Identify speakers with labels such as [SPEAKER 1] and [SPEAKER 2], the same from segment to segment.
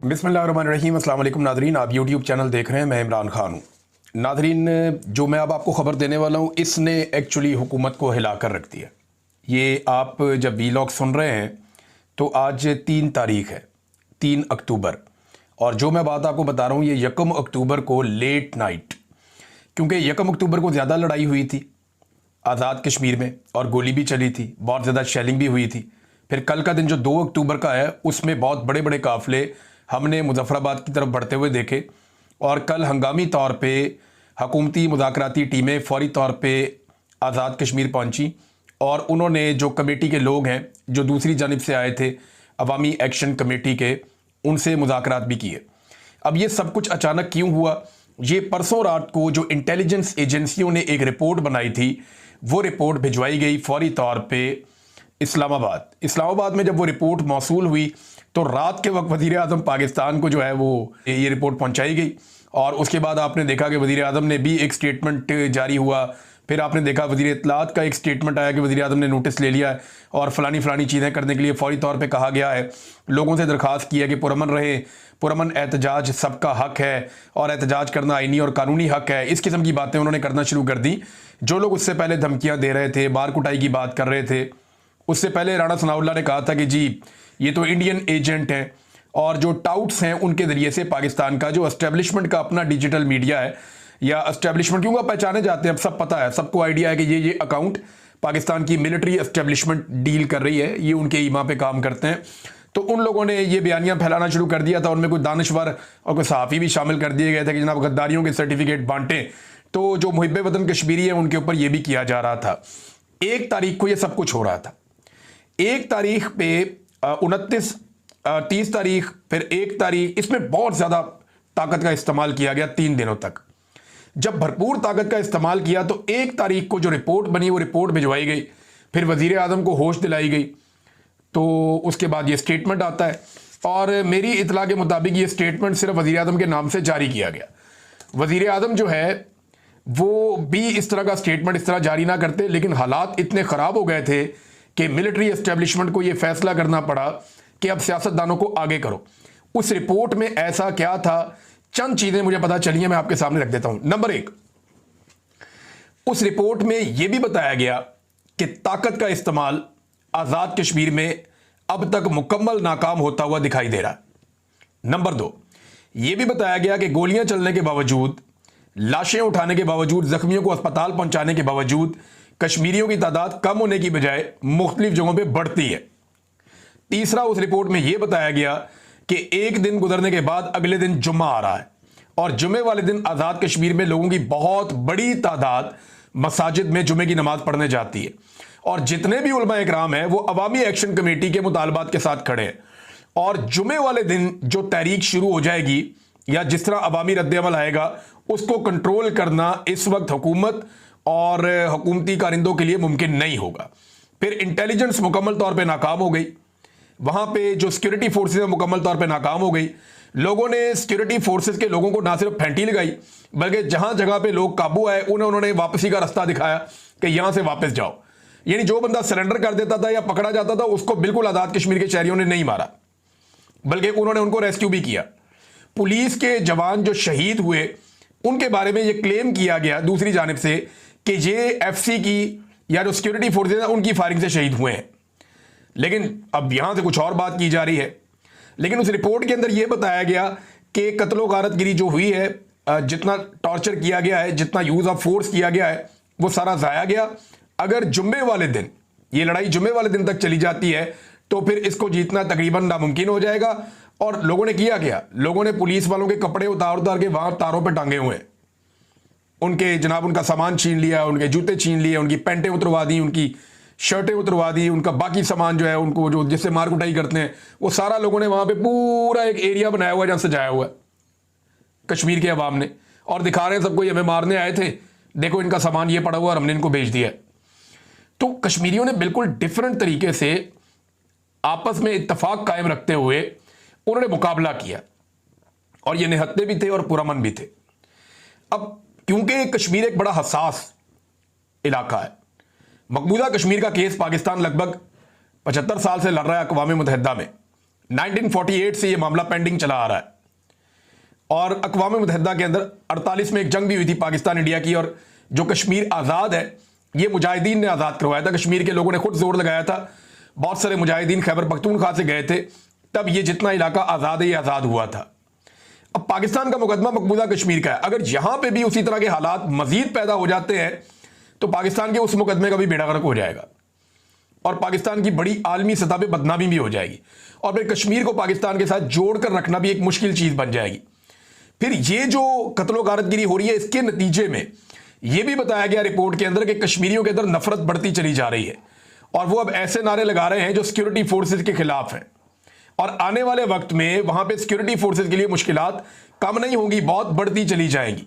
[SPEAKER 1] बिस्मिल्लाहिर्रहमानिर्रहीम। अस्सलाम वालेकुम नादरीन, आप यूट्यूब चैनल देख रहे हैं, मैं इमरान खान हूँ। नादरीन, जो मैं अब आपको ख़बर देने वाला हूँ इसने एक्चुअली हुकूमत को हिला कर रख दिया। ये आप जब वीलॉग सुन रहे हैं तो आज 3 तारीख है, 3 अक्टूबर, और जो मैं बात आपको बता रहा हूँ ये 1 अक्टूबर को लेट नाइट, क्योंकि 1 अक्टूबर को ज़्यादा लड़ाई हुई थी आज़ाद कश्मीर में और गोली भी चली थी, बहुत ज़्यादा शेलिंग भी हुई थी। फिर कल का दिन जो 2 अक्टूबर का है उसमें बहुत बड़े बड़े काफ़िले हमने मुजफ्फराबाद की तरफ बढ़ते हुए देखे, और कल हंगामी तौर पे हकूमती मुज़ाकराती टीमें फौरी तौर पे आज़ाद कश्मीर पहुंची और उन्होंने जो कमेटी के लोग हैं जो दूसरी जानिब से आए थे अवामी एक्शन कमेटी के, उनसे मुज़ाकरात भी किए। अब ये सब कुछ अचानक क्यों हुआ? ये परसों रात को जो इंटेलिजेंस एजेंसियों ने एक रिपोर्ट बनाई थी वो रिपोर्ट भिजवाई गई फौरी तौर पे इस्लामाबाद में। जब वो रिपोर्ट मौसूल हुई तो रात के वक्त वज़ीर आज़म पाकिस्तान को जो है वो ये रिपोर्ट पहुंचाई गई, और उसके बाद आपने देखा कि वज़ीर आज़म ने भी एक स्टेटमेंट जारी हुआ। फिर आपने देखा वज़ीर इत्तलात का एक स्टेटमेंट आया कि वज़ीर आज़म ने नोटिस ले लिया है और फलानी चीज़ें करने के लिए फौरी तौर पे कहा गया है। लोगों से दरख्वास्त की है कि पुरअमन रहे, पुरअमन एहतजाज सबका हक है और एहतजाज करना आईनी और कानूनी हक है। इस किस्म की बातें उन्होंने करना शुरू कर दी। जो लोग उससे पहले धमकियाँ दे रहे थे, बार कुटाई की बात कर रहे थे, उससे पहले राणा सनाउल्लाह ने कहा था कि जी ये तो इंडियन एजेंट हैं, और जो टाउट्स हैं उनके ज़रिए से पाकिस्तान का जो एस्टेब्लिशमेंट का अपना डिजिटल मीडिया है, या एस्टेब्लिशमेंट क्योंकि पहचाने जाते हैं, अब सब पता है, सबको आइडिया है कि ये अकाउंट पाकिस्तान की मिलिट्री एस्टेब्लिशमेंट डील कर रही है, ये उनके ईमा पे काम करते हैं। तो उन लोगों ने ये बयानियां फैलाना शुरू कर दिया था। उनमें कोई दानश्वर और कोई सहाफ़ी भी शामिल कर दिए गए थे कि जनाब गद्दारियों के सर्टिफिकेट बांटे। तो जो मुहिब्बे वतन कश्मीरी है उनके ऊपर यह भी किया जा रहा था। 1 तारीख को यह सब कुछ हो रहा था। 1 तारीख पे 29, 30 तारीख, फिर 1 तारीख, इसमें बहुत ज़्यादा ताकत का इस्तेमाल किया गया 3 दिनों तक। जब भरपूर ताकत का इस्तेमाल किया तो 1 तारीख को जो रिपोर्ट बनी वो रिपोर्ट भिजवाई गई, फिर वज़ीर आज़म को होश दिलाई गई। तो उसके बाद ये स्टेटमेंट आता है, और मेरी इतला के मुताबिक ये स्टेटमेंट सिर्फ वज़ीर आज़म के नाम से जारी किया गया। वज़ीर आज़म जो है वो भी इस तरह का स्टेटमेंट इस तरह जारी ना करते, लेकिन हालात इतने ख़राब हो गए थे कि मिलिट्री एस्टेब्लिशमेंट को यह फैसला करना पड़ा कि अब सियासतदानों को आगे करो। उस रिपोर्ट में ऐसा क्या था, चंद चीजें मुझे पता चली हैं, मैं आपके सामने रख देता हूं। नंबर 1, उस रिपोर्ट में यह भी बताया गया कि ताकत का इस्तेमाल आजाद कश्मीर में अब तक मुकम्मल नाकाम होता हुआ दिखाई दे रहा है। नंबर 2, यह भी बताया गया कि गोलियां चलने के बावजूद, लाशें उठाने के बावजूद, जख्मियों को अस्पताल पहुंचाने के बावजूद कश्मीरियों की तादाद कम होने की बजाय मुख्तलिफ जगहों पे बढ़ती है। तीसरा, उस रिपोर्ट में यह बताया गया कि 1 दिन गुजरने के बाद अगले दिन जुम्मा आ रहा है, और जुम्मे वाले दिन आज़ाद कश्मीर में लोगों की बहुत बड़ी तादाद मसाजिद में जुम्मे की नमाज पढ़ने जाती है, और जितने भी उलमा इकराम है वो अवामी एक्शन कमेटी के मुतालबात के साथ खड़े हैं। और जुम्मे वाले दिन जो तहरीक शुरू हो जाएगी या जिस तरह अवामी रद्द-ए-अमल आएगा उसको कंट्रोल करना इस वक्त हुकूमत और हुकूमती कारिंदों के लिए मुमकिन नहीं होगा। फिर इंटेलिजेंस मुकम्मल तौर पे नाकाम हो गई, वहां पे जो सिक्योरिटी फोर्सेस मुकम्मल तौर पे नाकाम हो गई। लोगों ने सिक्योरिटी फोर्सेस के लोगों को ना सिर्फ फेंटी लगाई, बल्कि जहां जगह पे लोग काबू आए उन्होंने वापसी का रास्ता दिखाया कि यहां से वापस जाओ। यानी जो बंदा सरेंडर कर देता था या पकड़ा जाता था उसको बिल्कुल आज़ाद कश्मीर के शहरियों ने नहीं मारा, बल्कि उन्होंने उनको रेस्क्यू भी किया। पुलिस के जवान जो शहीद हुए उनके बारे में यह क्लेम किया गया दूसरी जानिब से कि ये एफसी की या जो सिक्योरिटी फोर्सेज हैं उनकी फायरिंग से शहीद हुए हैं, लेकिन अब यहां से कुछ और बात की जा रही है। लेकिन उस रिपोर्ट के अंदर यह बताया गया कि कत्लो गारतगिरी जो हुई है, जितना टॉर्चर किया गया है, जितना यूज ऑफ फोर्स किया गया है, वो सारा जाया गया। अगर जुम्मे वाले दिन ये लड़ाई जुम्मे वाले दिन तक चली जाती है तो फिर इसको जीतना तकरीबन नामुमकिन हो जाएगा। और लोगों ने किया क्या, लोगों ने पुलिस वालों के कपड़े उतार उतार के वहां तारों पर टांगे हुए हैं, उनके जनाब उनका सामान छीन लिया, उनके जूते छीन लिए, उनकी पैंटें उतरवा दी, उनकी शर्टें उतरवा दी, उनका बाकी सामान जो है उनको जो जिससे मार कुटाई करते हैं वो सारा लोगों ने वहां पे पूरा एक एरिया बनाया हुआ है जहां सजाया हुआ है कश्मीर के अवाम ने, और दिखा रहे हैं सबको ये हमें मारने आए थे, देखो इनका सामान ये पड़ा हुआ और हमने इनको भेज दिया है। तो कश्मीरियों ने बिल्कुल डिफरेंट तरीके से आपस में इत्तफाक कायम रखते हुए उन्होंने मुकाबला किया, और ये निहत्ते भी थे और पुरअमन भी थे। अब क्योंकि कश्मीर एक बड़ा हसास इलाका है, मकबूजा कश्मीर का केस पाकिस्तान लगभग 75 साल से लड़ रहा है अक़वाम मुत्तहिदा में। 1948 से ये मामला पेंडिंग चला आ रहा है और अक़वाम मुत्तहिदा के अंदर 48 में एक जंग भी हुई थी पाकिस्तान इंडिया की, और जो कश्मीर आज़ाद है ये मुजाहिदीन ने आज़ाद करवाया था। कश्मीर के लोगों ने खुद जोर लगाया था, बहुत सारे मुजाहिदीन खैबर पख्तूनख्वा से गए थे, तब ये जितना इलाका आज़ाद है ये आज़ाद हुआ था। अब पाकिस्तान का मुकदमा मकबूजा कश्मीर का है, अगर यहां पे भी उसी तरह के हालात मजीद पैदा हो जाते हैं तो पाकिस्तान के उस मुकदमे का भी बेड़ा गर्क हो जाएगा और पाकिस्तान की बड़ी आलमी सतह पे बदनामी भी हो जाएगी और फिर कश्मीर को पाकिस्तान के साथ जोड़कर रखना भी एक मुश्किल चीज बन जाएगी। फिर ये जो कत्लो गारतगिरी हो रही है इसके नतीजे में यह भी बताया गया रिपोर्ट के अंदर कि कश्मीरियों के अंदर नफरत बढ़ती चली जा रही है और वो अब ऐसे नारे लगा रहे हैं जो सिक्योरिटी फोर्सेज के खिलाफ हैं और आने वाले वक्त में वहां पे सिक्योरिटी फोर्सेज के लिए मुश्किलात कम नहीं होंगी, बहुत बढ़ती चली जाएंगी।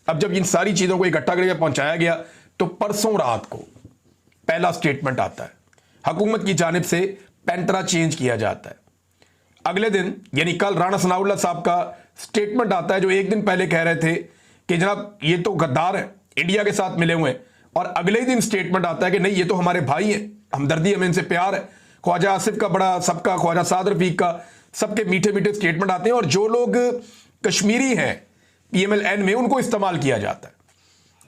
[SPEAKER 1] अब जब इन सारी चीजों को इकट्ठा करके पहुंचाया गया तो परसों रात को पहला स्टेटमेंट आता है, हुकूमत की जानिब से पैंतरा चेंज किया जाता है। अगले दिन यानी कल राणा सनाउल्लाह साहब का स्टेटमेंट आता है जो एक दिन पहले कह रहे थे कि जनाब ये तो गद्दार है, इंडिया के साथ मिले हुए हैं, और अगले दिन स्टेटमेंट आता है कि नहीं ये तो हमारे भाई हैं, हमदर्दी हमें इनसे प्यार है। ख्वाजा आसिफ का बड़ा, सबका, ख्वाजा साद रफीक का, सबके मीठे मीठे स्टेटमेंट आते हैं और जो लोग कश्मीरी हैं PMLN में उनको इस्तेमाल किया जाता है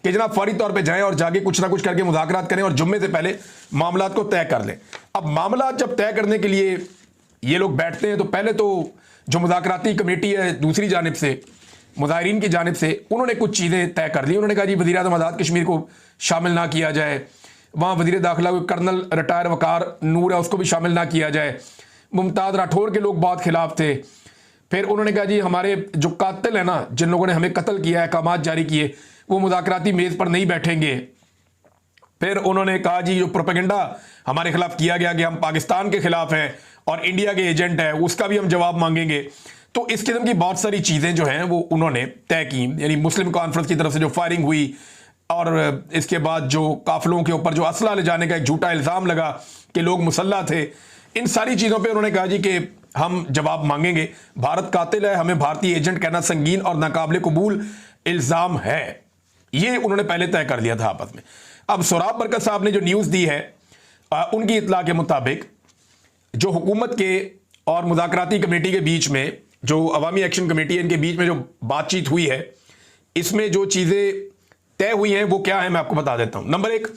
[SPEAKER 1] कि जनाब फौरी तौर पे जाएं और जाके कुछ ना कुछ करके मुज़ाकरात करें और जुम्मे से पहले मामला को तय कर लें। अब मामला जब तय करने के लिए ये लोग बैठते हैं तो पहले तो जो मुज़ाकराती कमेटी है दूसरी जानिब से, मुज़ाहिरीन की जानिब से, उन्होंने कुछ चीज़ें तय कर ली। उन्होंने कहा जी वज़ीर आज़म आज़ाद कश्मीर को शामिल ना किया जाए, वहाँ वज़ीर दाखिला कर्नल रिटायर वकार नूर है उसको भी शामिल ना किया जाए, मुमताज़ राठौर के लोग बहुत खिलाफ थे। फिर उन्होंने कहा जी हमारे जो कातिल है ना, जिन लोगों ने हमें कत्ल किया है, अहकामात जारी किए, वो मुज़ाकराती मेज़ पर नहीं बैठेंगे। फिर उन्होंने कहा जी जो प्रोपेगेंडा हमारे खिलाफ किया गया कि हम पाकिस्तान के खिलाफ हैं और इंडिया के एजेंट है, उसका भी हम जवाब मांगेंगे। तो इस किस्म की बहुत सारी चीज़ें जो हैं वो उन्होंने तय की। यानी मुस्लिम कॉन्फ्रेंस की तरफ से जो फायरिंग हुई और इसके बाद जो काफिलों के ऊपर जो असला ले जाने का एक झूठा इल्ज़ाम लगा कि लोग मुसल्ला थे, इन सारी चीज़ों पे उन्होंने कहा जी कि हम जवाब मांगेंगे, भारत कातिल है, हमें भारतीय एजेंट कहना संगीन और नाकाबिले कबूल इल्ज़ाम है। ये उन्होंने पहले तय कर लिया था आपस में। अब सोराब बरकत साहब ने जो न्यूज़ दी है उनकी इत्तला के मुताबिक जो हुकूमत के और मुज़ाकराती कमेटी के बीच में, जो अवामी एक्शन कमेटी है, इनके बीच में जो बातचीत हुई है, इसमें जो चीज़ें तय हुई हैं वो क्या है मैं आपको बता देता हूं। नंबर एक,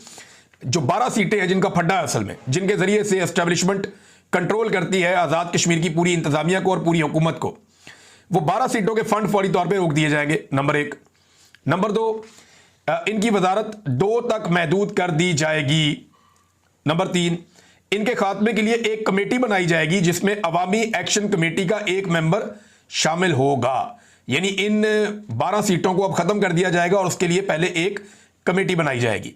[SPEAKER 1] जो 12 सीटें हैं जिनका फड्डा है असल में, जिनके जरिए से एस्टेब्लिशमेंट कंट्रोल करती है आज़ाद कश्मीर की पूरी इंतजामिया को और पूरी हुकूमत को, वो 12 सीटों के फंड फौरी तौर पर रोक दिए जाएंगे, नंबर एक। नंबर दो, इनकी वजारत 2 तक महदूद कर दी जाएगी। नंबर 3, इनके खात्मे के लिए एक कमेटी बनाई जाएगी जिसमें अवामी एक्शन कमेटी का एक मेंबर शामिल होगा। यानी इन 12 सीटों को अब खत्म कर दिया जाएगा और उसके लिए पहले एक कमेटी बनाई जाएगी।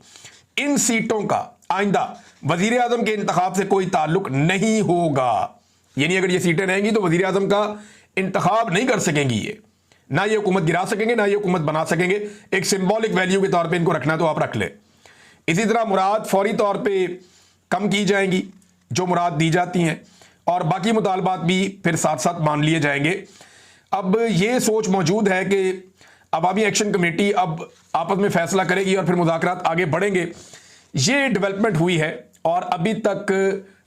[SPEAKER 1] इन सीटों का आइंदा वजीर आजम के इंतखाब से कोई ताल्लुक नहीं होगा। यानी अगर ये सीटें रहेंगी तो वजीर आजम का इंतखाब नहीं कर सकेंगी, ये ना ये हुकूमत गिरा सकेंगे ना ये हुकूमत बना सकेंगे। एक सिंबॉलिक वैल्यू के तौर पे इनको रखना तो आप रख लें। इसी तरह मुराद फौरी तौर पे कम की जाएंगी जो मुराद दी जाती हैं और बाकी मुतालबात भी फिर साथ साथ मान लिए जाएंगे। अब ये सोच मौजूद है कि अवामी एक्शन कमेटी अब आपस में फैसला करेगी और फिर मुज़ाकरात आगे बढ़ेंगे। ये डेवलपमेंट हुई है और अभी तक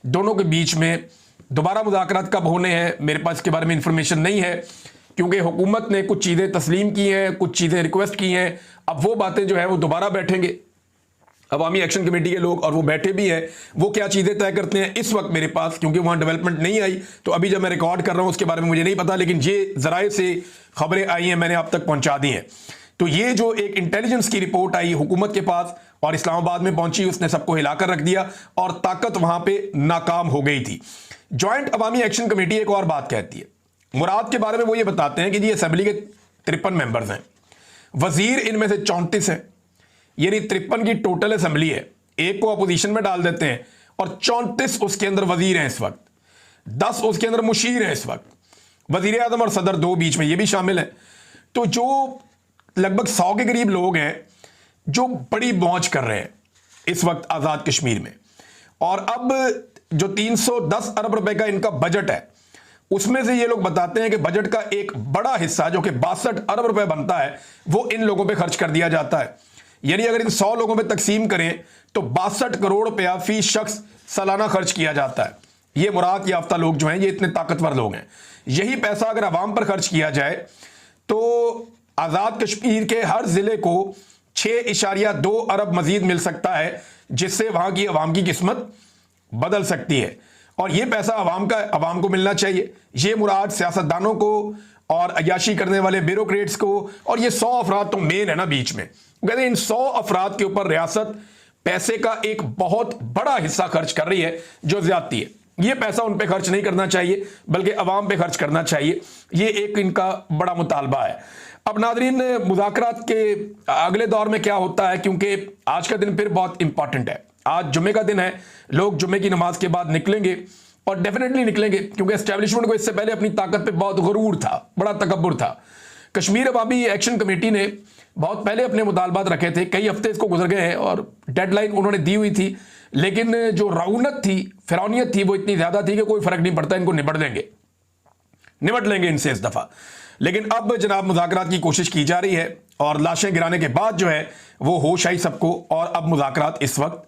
[SPEAKER 1] दोनों के बीच में दोबारा मुज़ाकरात कब होने हैं मेरे पास इसके बारे में इंफॉर्मेशन नहीं है, क्योंकि हुकूमत ने कुछ चीज़ें तस्लीम की हैं, कुछ चीज़ें रिक्वेस्ट की हैं। अब वो बातें जो है वो दोबारा बैठेंगे अवामी एक्शन कमेटी के लोग और वो बैठे भी हैं। वो क्या चीज़ें तय करते हैं इस वक्त मेरे पास, क्योंकि वहाँ डेवलपमेंट नहीं आई, तो अभी जब मैं रिकॉर्ड कर रहा हूँ उसके बारे में मुझे नहीं पता, लेकिन ये ज़राए से खबरें आई हैं, मैंने आप तक पहुँचा दी हैं। तो ये जो एक इंटेलिजेंस की रिपोर्ट आई हुकूमत के पास और इस्लामाबाद में पहुंची, उसने सबको हिलाकर रख दिया और ताकत वहां पे नाकाम हो गई थी। ज्वाइंट अवामी एक्शन कमेटी एक और बात कहती है मुराद के बारे में, वो ये बताते हैं कि जी असेंबली के 53 मेंबर्स हैं, वजीर इनमें से 34 हैं, यानी 53 की टोटल असेंबली है। एक को अपोजिशन में डाल देते हैं और 34 उसके अंदर वजीर हैं इस वक्त, 10 उसके अंदर मुशीर हैं इस वक्त, वजीर आजम और सदर 2 बीच में ये भी शामिल है। तो जो लगभग 100 के करीब लोग हैं जो बड़ी मौज कर रहे हैं इस वक्त आज़ाद कश्मीर में, और अब जो 310 अरब रुपए का इनका बजट है उसमें से ये लोग बताते हैं कि बजट का एक बड़ा हिस्सा जो कि 62 अरब रुपए बनता है वो इन लोगों पे खर्च कर दिया जाता है। यानी अगर इन 100 लोगों पे तकसीम करें तो 62 करोड़ रुपया फी शख्स सालाना खर्च किया जाता है। ये मुराद याफ्ता लोग जो हैं, ये इतने ताकतवर लोग हैं। यही पैसा अगर अवाम पर खर्च किया जाए तो आज़ाद कश्मीर के हर ज़िले को 6.2 अरब मजीद मिल सकता है, जिससे वहाँ की अवाम की किस्मत बदल सकती है। और ये पैसा अवाम को मिलना चाहिए। ये मुराद सियासतदानों को और अय्याशी करने वाले ब्यूरोक्रेट्स को, और ये 100 अफराद तो मेन है ना बीच में, कहते हैं इन 100 अफराद के ऊपर रियासत पैसे का एक बहुत बड़ा हिस्सा खर्च कर रही है, जो ज्यादती है। ये पैसा उन पे खर्च नहीं करना चाहिए, बल्कि अवाम पे खर्च करना चाहिए। ये एक इनका बड़ा मुतालबा है। अब नादरीन, मुज़ाकरात के अगले दौर में क्या होता है, क्योंकि आज का दिन फिर बहुत इंपॉर्टेंट है। आज जुम्मे का दिन है, लोग जुम्मे की नमाज के बाद निकलेंगे और डेफिनेटली निकलेंगे, क्योंकि एस्टेब्लिशमेंट को इससे पहले अपनी ताकत पे बहुत गुरूर था, बड़ा तकब्बुर था। कश्मीर अवामी एक्शन कमेटी ने बहुत पहले अपने मुतालबात रखे थे, कई हफ्ते इसको गुजर गए हैं और डेडलाइन उन्होंने दी हुई थी, लेकिन जो रौनक थी, फिरौनियत थी, वो इतनी ज्यादा थी कि कोई फर्क नहीं पड़ता, इनको निपट लेंगे इनसे इस दफा। लेकिन अब जनाब मुज़ाकरात की कोशिश की जा रही है और लाशें गिराने के बाद जो है वो होश आई सबको, और अब मुज़ाकरात इस वक्त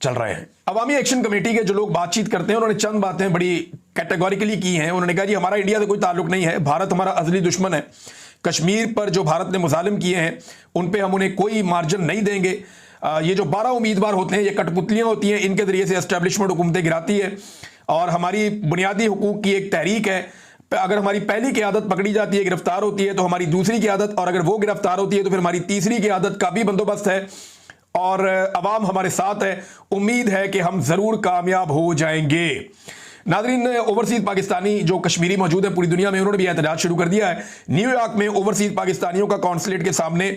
[SPEAKER 1] चल रहे हैं। अवामी एक्शन कमेटी के जो लोग बातचीत करते हैं, उन्होंने चंद बातें बड़ी कैटेगोरिकली की हैं। उन्होंने कहा जी हमारा इंडिया से कोई ताल्लुक नहीं है, भारत हमारा अज़ली दुश्मन है, कश्मीर पर जो भारत ने मुजालिम किए हैं उन पे हम उन्हें कोई मार्जिन नहीं देंगे। ये जो 12 उम्मीदवार होते हैं, ये कठपुतलियां होती हैं, इनके जरिए से एस्टेब्लिशमेंट हुकूमतें गिराती है। और हमारी बुनियादी हुकूक की एक तहरीक है, अगर हमारी पहली क़यादत पकड़ी जाती है, गिरफ्तार होती है, तो हमारी दूसरी क़यादत, और अगर वो गिरफ्तार होती है तो फिर हमारी तीसरी क़यादत का भी बंदोबस्त है, और अवाम हमारे साथ है। उम्मीद है कि हम ज़रूर कामयाब हो जाएंगे। नाज़रीन, ओवरसीज पाकिस्तानी जो कश्मीरी मौजूद है पूरी दुनिया में, उन्होंने भी एहतजाज शुरू कर दिया है। न्यूयॉर्क में ओवरसीज पाकिस्तानियों का कॉन्सुलेट के सामने